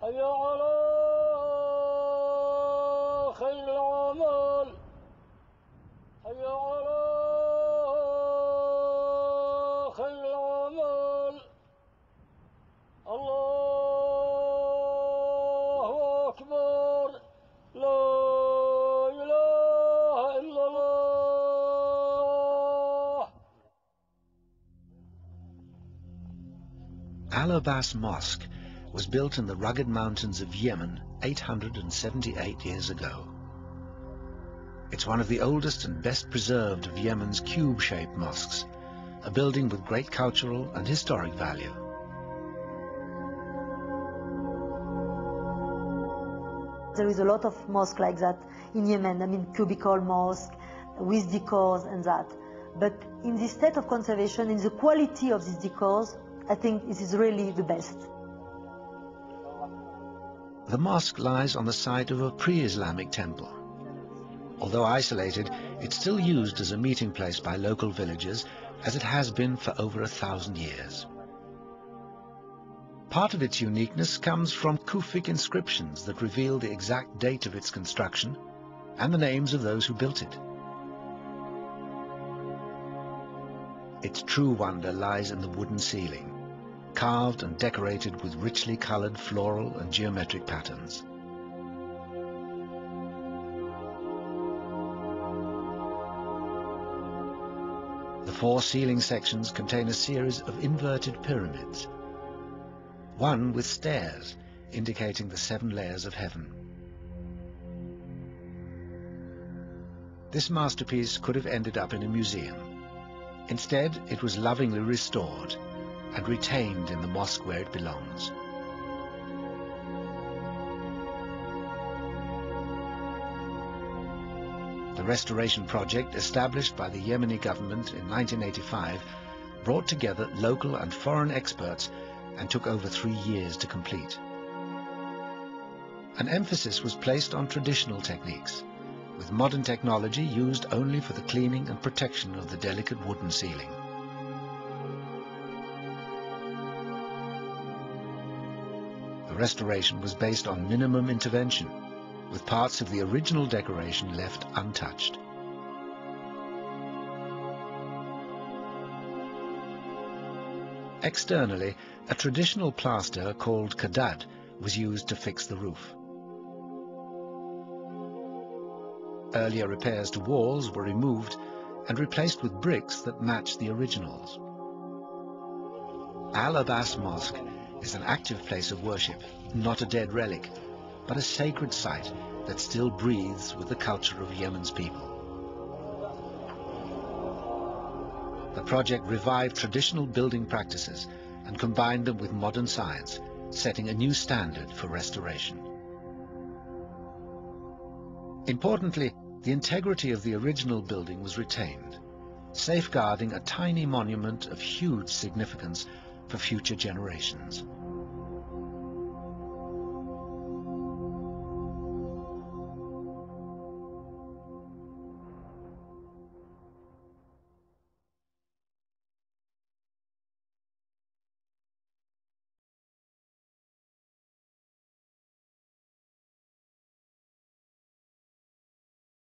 حي على خير العمل حي على خير العمل الله أكبر لا إله إلا الله. Al-Abbas Mosque was built in the rugged mountains of Yemen 878 years ago. It's one of the oldest and best preserved of Yemen's cube-shaped mosques, a building with great cultural and historic value. There is a lot of mosques like that in Yemen, I mean cubical mosque with decors and that. But in this state of conservation, in the quality of these decors, I think this is really the best. The mosque lies on the site of a pre-Islamic temple. Although isolated, it's still used as a meeting place by local villagers, as it has been for over 1,000 years. Part of its uniqueness comes from Kufic inscriptions that reveal the exact date of its construction and the names of those who built it. Its true wonder lies in the wooden ceiling, carved and decorated with richly colored floral and geometric patterns. The 4 ceiling sections contain a series of inverted pyramids, one with stairs indicating the 7 layers of heaven. This masterpiece could have ended up in a museum. Instead, it was lovingly restored and retained in the mosque where it belongs. The restoration project, established by the Yemeni government in 1985, brought together local and foreign experts and took over 3 years to complete. An emphasis was placed on traditional techniques, with modern technology used only for the cleaning and protection of the delicate wooden ceiling. The restoration was based on minimum intervention, with parts of the original decoration left untouched. Externally, a traditional plaster called kadad was used to fix the roof. Earlier repairs to walls were removed and replaced with bricks that matched the originals. Al-Abbas Mosque is an active place of worship, not a dead relic, but a sacred site that still breathes with the culture of Yemen's people. The project revived traditional building practices and combined them with modern science, setting a new standard for restoration. Importantly, the integrity of the original building was retained, safeguarding a tiny monument of huge significance for future generations.